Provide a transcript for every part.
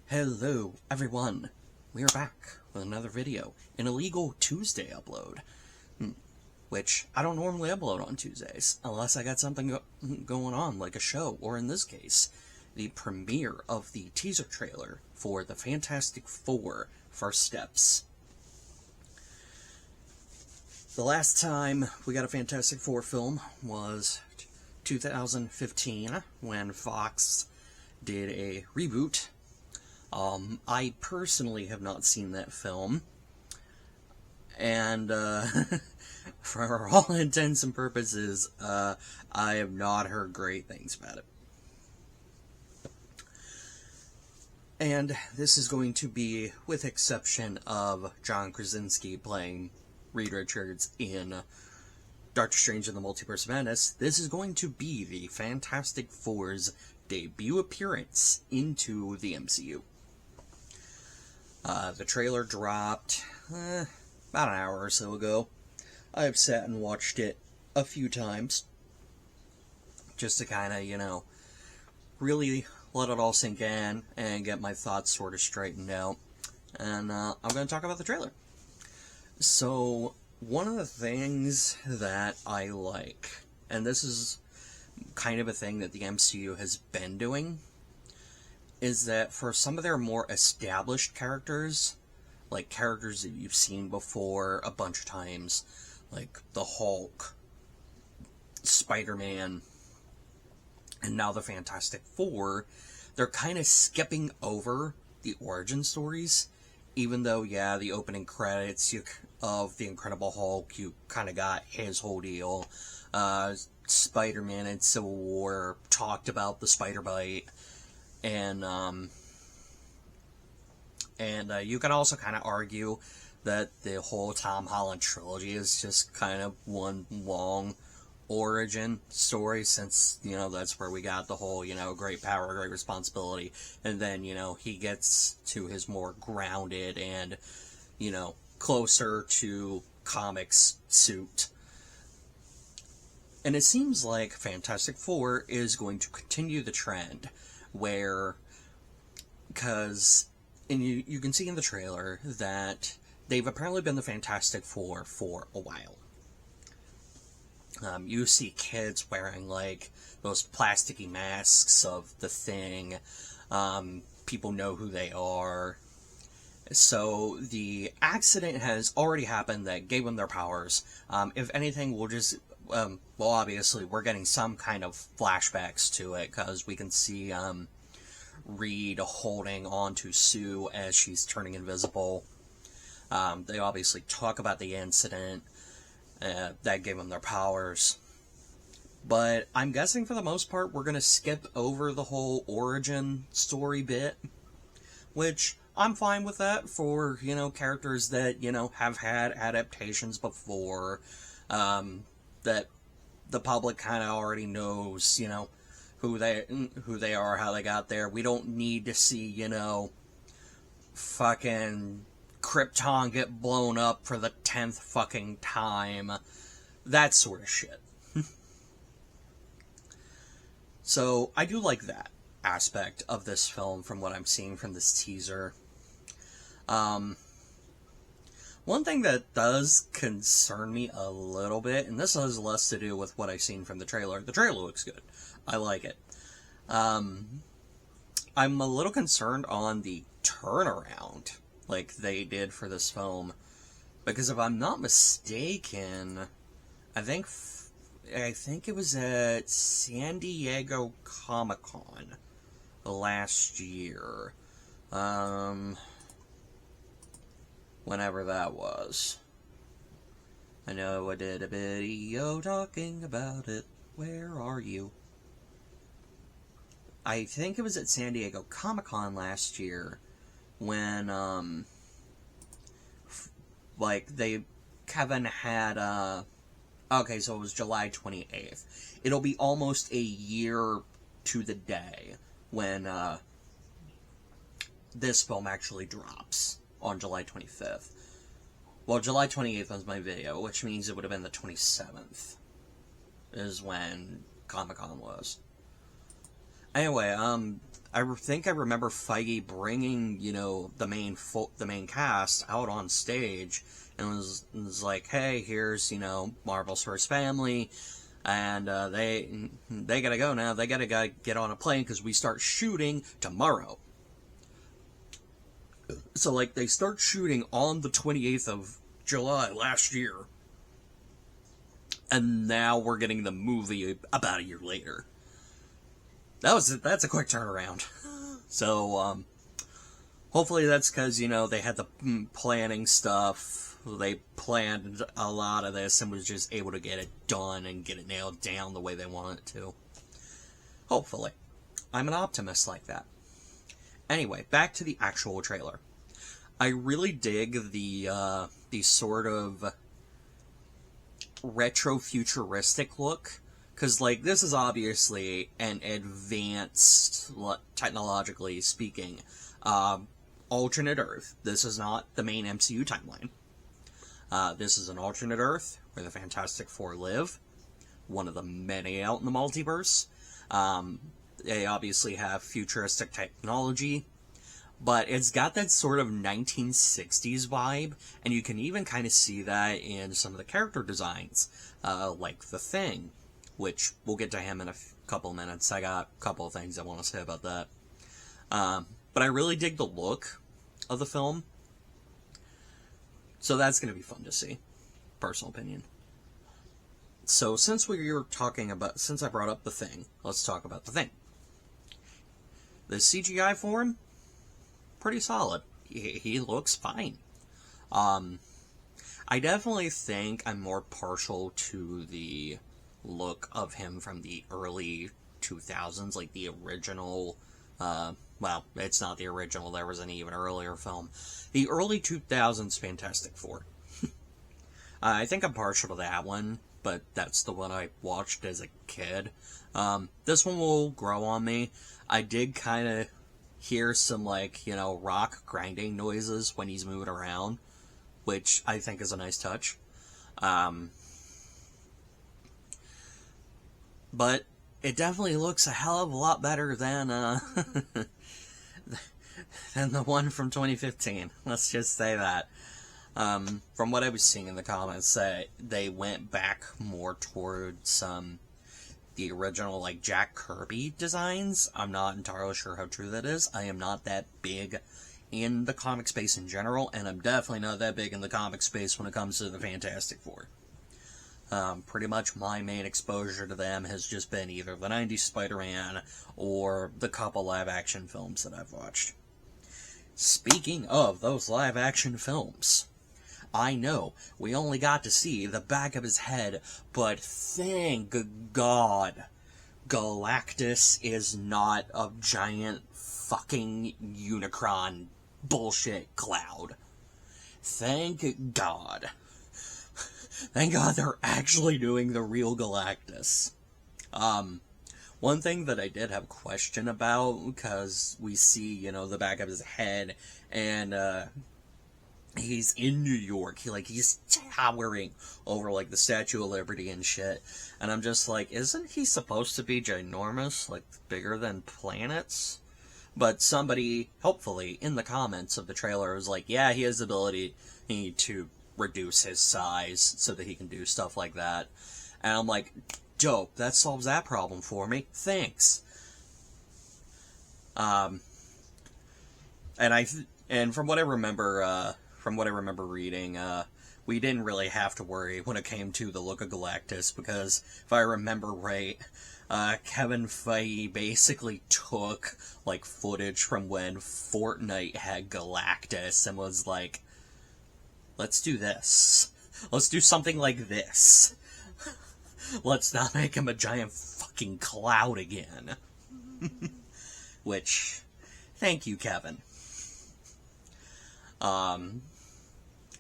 Hello, everyone. We are back with another video, an Illegal Tuesday upload, which I don't normally upload on Tuesdays, unless I got something going on, like a show, or in this case, the premiere of the teaser trailer for the Fantastic Four: First Steps. The last time we got a Fantastic Four film was 2015, when Fox did a reboot. I personally have not seen that film, and for all intents and purposes, I have not heard great things about it. And this is going to be, with exception of John Krasinski playing Reed Richards in Doctor Strange in the Multiverse of Madness, this is going to be the Fantastic Four's debut appearance into the MCU. The trailer dropped about an hour or so ago. I've sat and watched it a few times just to kind of, really let it all sink in and get my thoughts sort of straightened out. And I'm going to talk about the trailer. So, one of the things that I like, and this is kind of a thing that the MCU has been doing, is that for some of their more established characters, like characters that you've seen before a bunch of times, like the Hulk, Spider-Man, and now the Fantastic Four, they're kind of skipping over the origin stories, even though, yeah, the opening credits of The Incredible Hulk, you kind of got his whole deal. Spider-Man and Civil War talked about the spider bite. And you can also kind of argue that the whole Tom Holland trilogy is just kind of one long origin story, since, that's where we got the whole, great power, great responsibility, and then, he gets to his more grounded and, closer to comics suit. And it seems like Fantastic Four is going to continue the trend, where, because, and you can see in the trailer that they've apparently been the Fantastic Four for a while. You see kids wearing, like, those plasticky masks of the Thing. People know who they are. So, the accident has already happened that gave them their powers. If anything, we'll just, well, obviously, we're getting some kind of flashbacks to it, because we can see, Reed holding on to Sue as she's turning invisible. They obviously talk about the incident that gave them their powers. But I'm guessing for the most part we're going to skip over the whole origin story bit, which I'm fine with that for, characters that, have had adaptations before, that the public kind of already knows, who they are, how they got there. We don't need to see, fucking Krypton get blown up for the 10th fucking time. That sort of shit. So, I do like that aspect of this film from what I'm seeing from this teaser. One thing that does concern me a little bit, and this has less to do with what I've seen from the trailer. The trailer looks good. I like it. I'm a little concerned on the turnaround, like they did for this film, because if I'm not mistaken, I think it was at San Diego Comic-Con last year, whenever that was. I know I did a video talking about it. Where are you? I think it was at San Diego Comic-Con last year, when, Kevin had, okay, so it was July 28th. It'll be almost a year to the day when, this film actually drops on July 25th. Well, July 28th was my video, which means it would have been the 27th, is when Comic-Con was. Anyway, I think I remember Feige bringing, you know, the main cast out on stage and was like, hey, here's, you know, Marvel's first family, and they gotta go now. They gotta get on a plane because we start shooting tomorrow. So, like, they start shooting on the 28th of July last year, and now we're getting the movie about a year later. That's a quick turnaround. So, hopefully that's because, you know, they had the planning stuff. They planned a lot of this and was just able to get it done and get it nailed down the way they want it to. Hopefully. I'm an optimist like that. Anyway, back to the actual trailer. I really dig the sort of retro-futuristic look. Because, like, this is obviously an advanced, technologically speaking, alternate Earth. This is not the main MCU timeline. This is an alternate Earth where the Fantastic Four live. One of the many out in the multiverse. They obviously have futuristic technology. But it's got that sort of 1960s vibe. And you can even kind of see that in some of the character designs. Like The Thing. Which, we'll get to him in a couple minutes. I got a couple of things I want to say about that. But I really dig the look of the film. So that's going to be fun to see. Personal opinion. So since I brought up The Thing, let's talk about The Thing. The CGI for him, pretty solid. He looks fine. I definitely think I'm more partial to the look of him from the early 2000s, like the original, well, it's not the original, there was an even earlier film. The early 2000s Fantastic Four. I think I'm partial to that one, but that's the one I watched as a kid. This one will grow on me. I did kind of hear some, like, you know, rock grinding noises when he's moving around, which I think is a nice touch. But it definitely looks a hell of a lot better than than the one from 2015. Let's just say that. From what I was seeing in the comments, they went back more towards the original, like, Jack Kirby designs. I'm not entirely sure how true that is. I am not that big in the comic space in general, and I'm definitely not that big in the comic space when it comes to the Fantastic Four. Pretty much my main exposure to them has just been either the 90s Spider-Man or the couple live-action films that I've watched. Speaking of those live-action films, I know we only got to see the back of his head, but thank God Galactus is not a giant fucking Unicron bullshit cloud. Thank God. Thank God they're actually doing the real Galactus. One thing that I did have a question about, because we see, you know, the back of his head, and, he's in New York. He's towering over, like, the Statue of Liberty and shit. And I'm just like, isn't he supposed to be ginormous? Like, bigger than planets? But somebody, hopefully, in the comments of the trailer was like, yeah, he has the ability to reduce his size so that he can do stuff like that. And I'm like, dope, that solves that problem for me. Thanks. And from what I remember, reading, we didn't really have to worry when it came to the look of Galactus, because if I remember right, Kevin Feige basically took, like, footage from when Fortnite had Galactus and was like, let's do this. Let's do something like this. Let's not make him a giant fucking cloud again. Which, thank you, Kevin.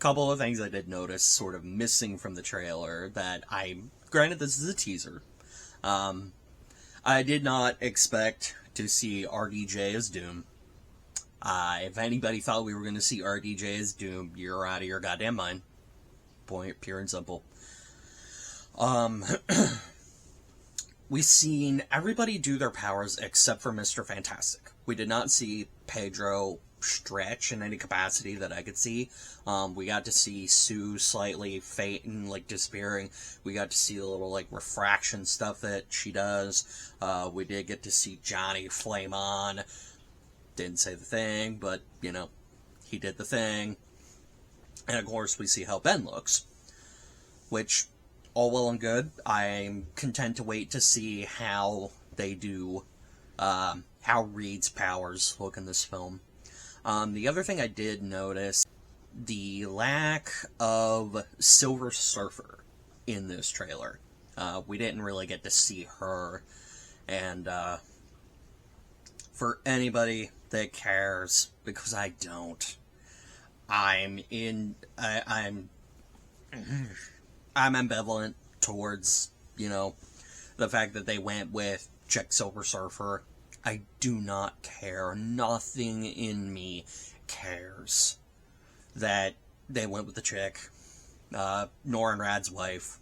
Couple of things I did notice sort of missing from the trailer that granted this is a teaser. I did not expect to see RDJ as Doom. If anybody thought we were going to see RDJ as Doom, you're out of your goddamn mind. Point, pure and simple. We've seen everybody do their powers except for Mr. Fantastic. We did not see Pedro stretch in any capacity that I could see. We got to see Sue slightly faint and like disappearing. We got to see the little like refraction stuff that she does. We did get to see Johnny flame on. Didn't say the thing, but you know, he did the thing. And of course, we see how Ben looks, which all well and good. I'm content to wait to see how they do, how Reed's powers look in this film. The other thing I did notice, the lack of Silver Surfer in this trailer. We didn't really get to see her, and for anybody that cares, because I don't, I'm ambivalent towards, you know, the fact that they went with Czech Silver Surfer. I do not care. Nothing in me cares that they went with the chick, Norrin Radd's wife.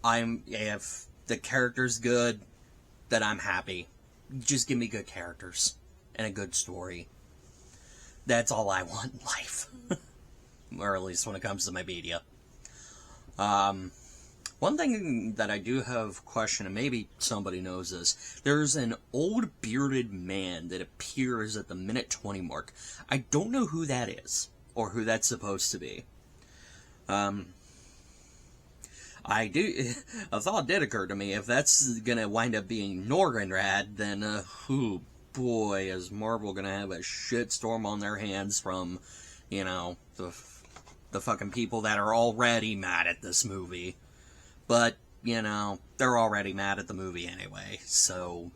If the character's good, then I'm happy. Just give me good characters and a good story. That's all I want in life. Or at least when it comes to my media. One thing that I do have question, and maybe somebody knows this, there's an old bearded man that appears at the minute 20 mark. I don't know who that is, or who that's supposed to be. A thought did occur to me, if that's gonna wind up being Norrin Radd, then, oh boy, is Marvel gonna have a shitstorm on their hands from, you know, the fucking people that are already mad at this movie. But, you know, they're already mad at the movie anyway, so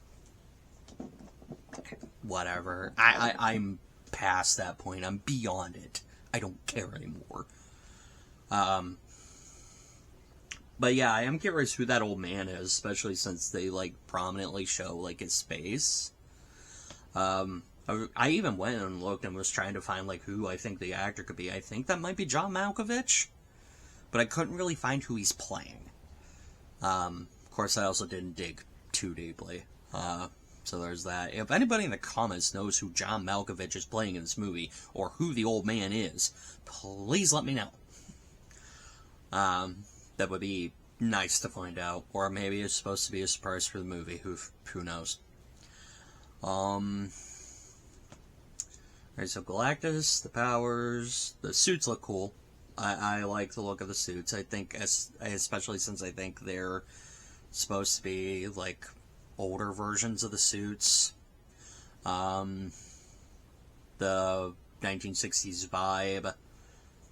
whatever. I'm past that point. I'm beyond it. I don't care anymore. But yeah, I am curious who that old man is, especially since they, like, prominently show, like, his face. I even went and looked and was trying to find, like, who I think the actor could be. I think that might be John Malkovich, but I couldn't really find who he's playing. Of course, I also didn't dig too deeply. So there's that. If anybody in the comments knows who John Malkovich is playing in this movie, or who the old man is, please let me know. That would be nice to find out. Or maybe it's supposed to be a surprise for the movie. Who knows? Alright, so Galactus, the powers, the suits look cool. I like the look of the suits. I think, especially since I think they're supposed to be, like, older versions of the suits. The 1960s vibe.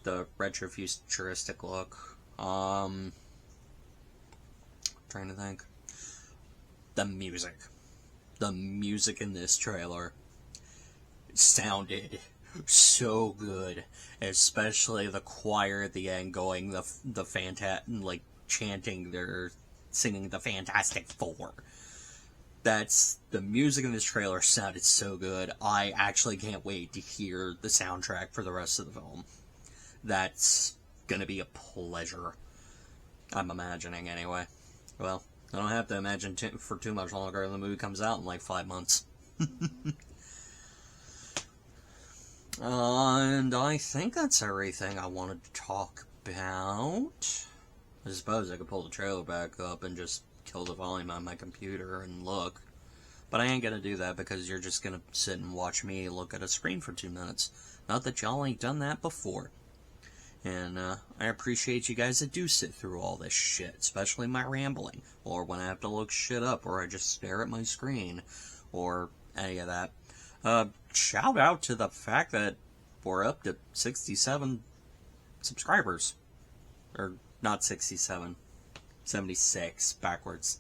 The retro-futuristic look. Trying to think. The music. The music in this trailer sounded so good, especially the choir at the end going like chanting, they're singing the Fantastic Four. That's the music in this trailer sounded so good. I actually can't wait to hear the soundtrack for the rest of the film. That's gonna be a pleasure. I'm imagining anyway. Well, I don't have to imagine for too much longer. The movie comes out in like 5 months. And I think that's everything I wanted to talk about. I suppose I could pull the trailer back up and just kill the volume on my computer and look. But I ain't gonna do that because you're just gonna sit and watch me look at a screen for 2 minutes. Not that y'all ain't done that before. And I appreciate you guys that do sit through all this shit, especially my rambling, or when I have to look shit up, or I just stare at my screen, or any of that. Shout out to the fact that we're up to 67 subscribers. Or, not 67. 76, backwards.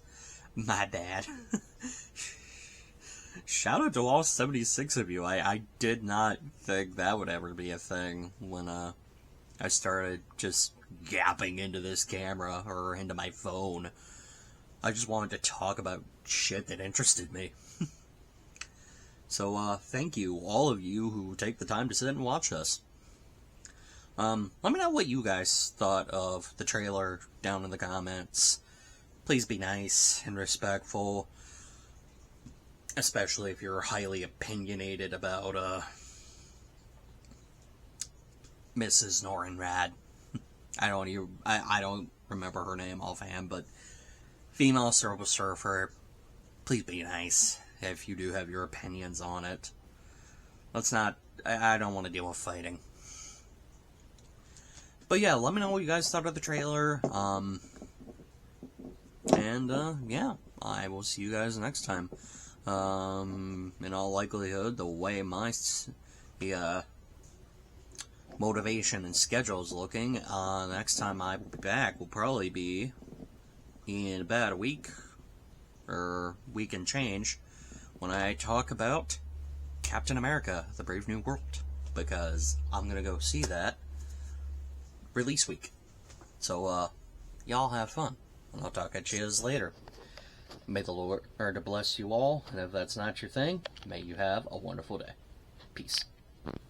My bad. Shout out to all 76 of you. I did not think that would ever be a thing when, I started just gapping into this camera, or into my phone. I just wanted to talk about shit that interested me. So, thank you, all of you who take the time to sit and watch this. Let me know what you guys thought of the trailer down in the comments. please be nice and respectful, especially if you're highly opinionated about Mrs. Norenrad. I don't remember her name offhand, but female Silver Surfer, please be nice if you do have your opinions on it. Let's not, I don't want to deal with fighting. But yeah, let me know what you guys thought of the trailer. Yeah, I will see you guys next time. In all likelihood, the way my motivation and schedule is looking, next time I will be back will probably be in about a week, or week and change, when I talk about Captain America, The Brave New World, because I'm gonna go see that release week. So, y'all have fun, and I'll talk at you later. May the Lord bless you all, and if that's not your thing, may you have a wonderful day. Peace.